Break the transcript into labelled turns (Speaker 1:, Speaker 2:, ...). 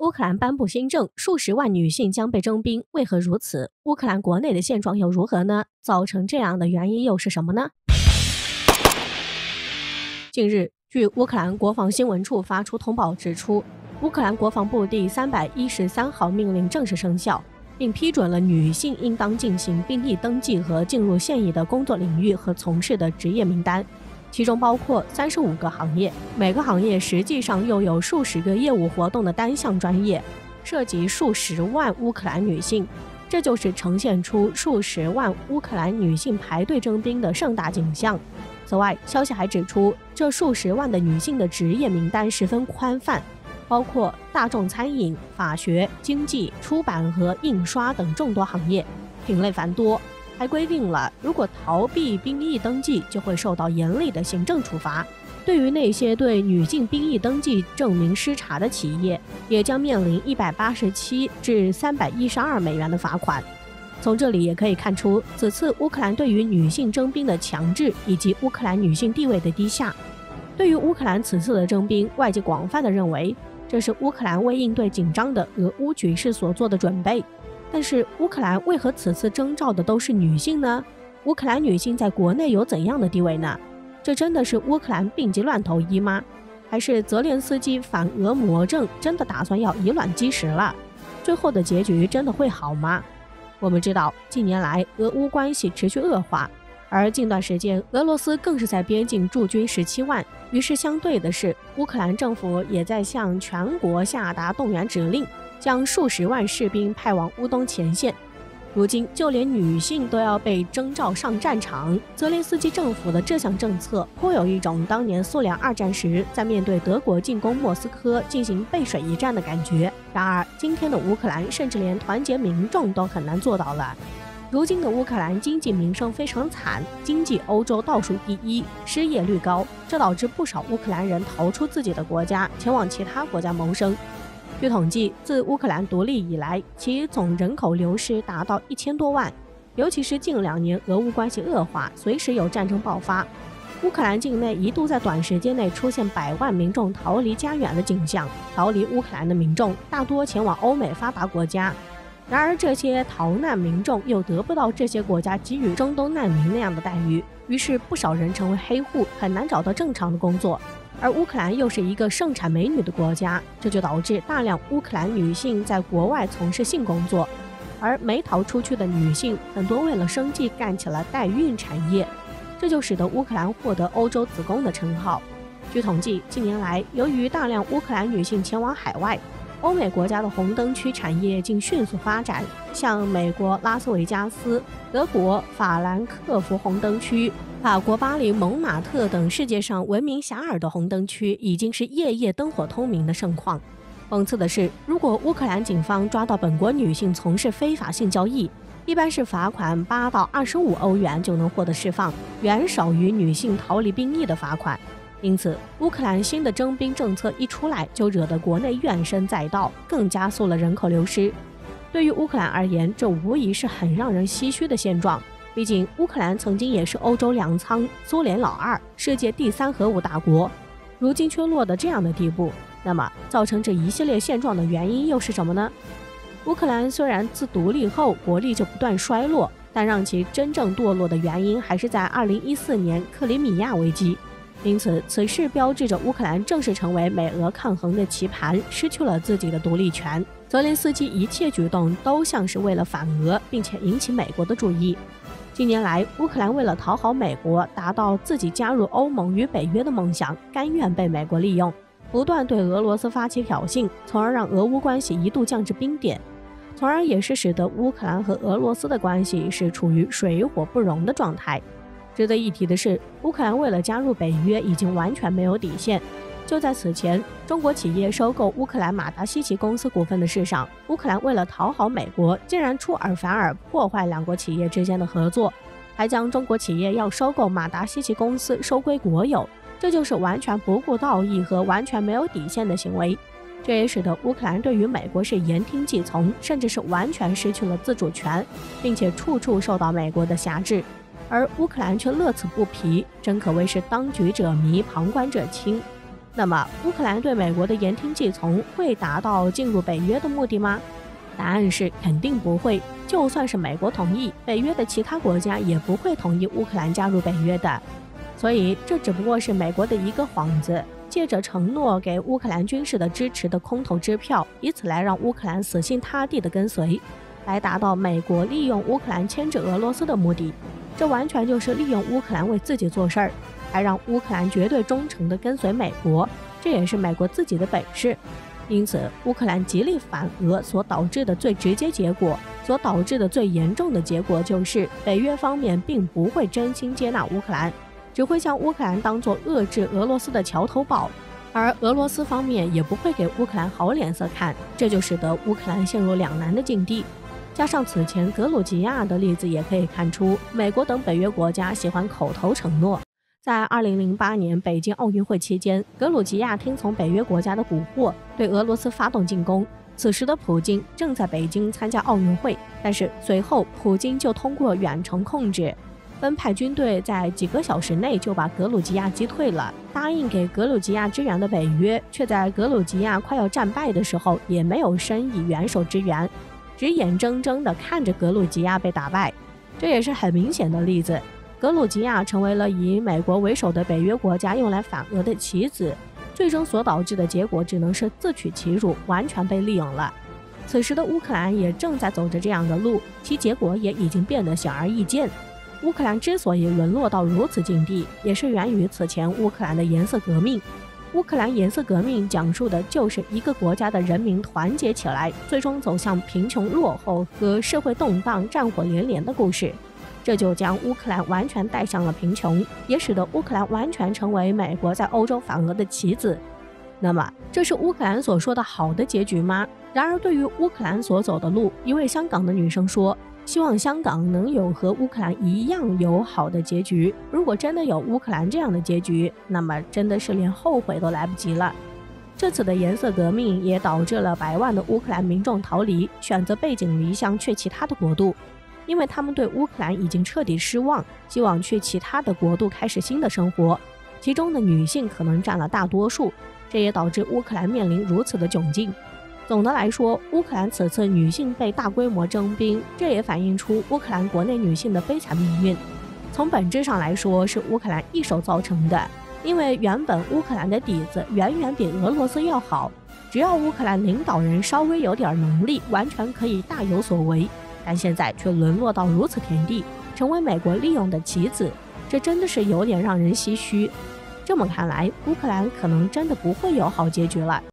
Speaker 1: 乌克兰颁布新政，数十万女性将被征兵，为何如此？乌克兰国内的现状又如何呢？造成这样的原因又是什么呢？近日，据乌克兰国防新闻处发出通报指出，乌克兰国防部第313号命令正式生效，并批准了女性应当进行兵役登记和进入现役的工作领域和从事的职业名单，其中包括35个行业，每个行业实际上又有数十个业务活动的单项专业，涉及数十万乌克兰女性，这就是呈现出数十万乌克兰女性排队征兵的盛大景象。此外，消息还指出，这数十万的女性的职业名单十分宽泛，包括大众餐饮、法学、经济、出版和印刷等众多行业，品类繁多。还规定了，如果逃避兵役登记，就会受到严厉的行政处罚。对于那些对女性兵役登记证明失查的企业，也将面临187至312美元的罚款。从这里也可以看出，此次乌克兰对于女性征兵的强制，以及乌克兰女性地位的低下。对于乌克兰此次的征兵，外界广泛地认为，这是乌克兰为应对紧张的俄乌局势所做的准备。但是乌克兰为何此次征召的都是女性呢？乌克兰女性在国内有怎样的地位呢？这真的是乌克兰病急乱投医吗？还是泽连斯基反俄魔怔真的打算要以卵击石了？最后的结局真的会好吗？我们知道，近年来俄乌关系持续恶化，而近段时间俄罗斯更是在边境驻军17万。于是相对的是，乌克兰政府也在向全国下达动员指令，将数十万士兵派往乌东前线。如今就连女性都要被征召上战场，泽连斯基政府的这项政策颇有一种当年苏联2战时在面对德国进攻莫斯科进行背水一战的感觉。然而今天的乌克兰甚至连团结民众都很难做到了。如今的乌克兰经济民生非常惨，经济欧洲倒数第一，失业率高，这导致不少乌克兰人逃出自己的国家，前往其他国家谋生。据统计，自乌克兰独立以来，其总人口流失达到1000多万。尤其是近2年俄乌关系恶化，随时有战争爆发。乌克兰境内一度在短时间内出现100万民众逃离家园的景象。逃离乌克兰的民众大多前往欧美发达国家，然而这些逃难民众又得不到这些国家给予中东难民那样的待遇，于是不少人成为黑户，很难找到正常的工作。而乌克兰又是一个盛产美女的国家，这就导致大量乌克兰女性在国外从事性工作，而没逃出去的女性很多为了生计干起了代孕产业，这就使得乌克兰获得欧洲子宫的称号。据统计，近年来由于大量乌克兰女性前往海外，欧美国家的红灯区产业竟迅速发展，像美国拉斯维加斯、德国法兰克福红灯区、法国巴黎蒙马特等世界上闻名遐迩的红灯区已经是夜夜灯火通明的盛况。讽刺的是，如果乌克兰警方抓到本国女性从事非法性交易，一般是罚款8到25欧元就能获得释放，远少于女性逃离兵役的罚款。因此，乌克兰新的征兵政策一出来，就惹得国内怨声载道，更加速了人口流失。对于乌克兰而言，这无疑是很让人唏嘘的现状。毕竟，乌克兰曾经也是欧洲粮仓、苏联老二、世界第3核武大国，如今却落得这样的地步。那么，造成这一系列现状的原因又是什么呢？乌克兰虽然自独立后国力就不断衰落，但让其真正堕落的原因还是在2014年克里米亚危机。因此，此事标志着乌克兰正式成为美俄抗衡的棋盘，失去了自己的独立权。泽连斯基一切举动都像是为了反俄，并且引起美国的注意。近年来，乌克兰为了讨好美国，达到自己加入欧盟与北约的梦想，甘愿被美国利用，不断对俄罗斯发起挑衅，从而让俄乌关系一度降至冰点，从而也是使得乌克兰和俄罗斯的关系是处于水火不容的状态。值得一提的是，乌克兰为了加入北约已经完全没有底线。就在此前，中国企业收购乌克兰马达西奇公司股份的事上，乌克兰为了讨好美国，竟然出尔反尔，破坏两国企业之间的合作，还将中国企业要收购马达西奇公司收归国有，这就是完全不顾道义和完全没有底线的行为。这也使得乌克兰对于美国是言听计从，甚至是完全失去了自主权，并且处处受到美国的辖制。而乌克兰却乐此不疲，真可谓是当局者迷，旁观者清。那么，乌克兰对美国的言听计从会达到进入北约的目的吗？答案是肯定不会。就算是美国同意，北约的其他国家也不会同意乌克兰加入北约的。所以，这只不过是美国的一个幌子，借着承诺给乌克兰军事的支持的空头支票，以此来让乌克兰死心塌地的跟随，来达到美国利用乌克兰牵制俄罗斯的目的。这完全就是利用乌克兰为自己做事儿，还让乌克兰绝对忠诚地跟随美国，这也是美国自己的本事。因此，乌克兰极力反俄所导致的最直接结果，所导致的最严重的结果就是北约方面并不会真心接纳乌克兰，只会将乌克兰当作遏制俄罗斯的桥头堡，而俄罗斯方面也不会给乌克兰好脸色看，这就使得乌克兰陷入两难的境地。加上此前格鲁吉亚的例子，也可以看出美国等北约国家喜欢口头承诺。在2008年北京奥运会期间，格鲁吉亚听从北约国家的蛊惑，对俄罗斯发动进攻。此时的普京正在北京参加奥运会，但是随后普京就通过远程控制，分派军队在几个小时内就把格鲁吉亚击退了。答应给格鲁吉亚支援的北约，却在格鲁吉亚快要战败的时候，也没有伸以援手支援，只眼睁睁地看着格鲁吉亚被打败。这也是很明显的例子。格鲁吉亚成为了以美国为首的北约国家用来反俄的棋子，最终所导致的结果只能是自取其辱，完全被利用了。此时的乌克兰也正在走着这样的路，其结果也已经变得显而易见。乌克兰之所以沦落到如此境地，也是源于此前乌克兰的颜色革命。乌克兰颜色革命讲述的就是一个国家的人民团结起来，最终走向贫穷落后和社会动荡、战火连连的故事。这就将乌克兰完全带向了贫穷，也使得乌克兰完全成为美国在欧洲反俄的棋子。那么，这是乌克兰所说的好的结局吗？然而，对于乌克兰所走的路，一位香港的女生说，希望香港能有和乌克兰一样有好的结局。如果真的有乌克兰这样的结局，那么真的是连后悔都来不及了。这次的颜色革命也导致了百万的乌克兰民众逃离，选择背井离乡去其他的国度。因为他们对乌克兰已经彻底失望，希望去其他的国度开始新的生活，其中的女性可能占了大多数，这也导致乌克兰面临如此的窘境。总的来说，乌克兰此次女性被大规模征兵，这也反映出乌克兰国内女性的悲惨命运。从本质上来说，是乌克兰一手造成的，因为原本乌克兰的底子远远比俄罗斯要好，只要乌克兰领导人稍微有点能力，完全可以大有所为。但现在却沦落到如此田地，成为美国利用的棋子，这真的是有点让人唏嘘。这么看来，乌克兰可能真的不会有好结局了。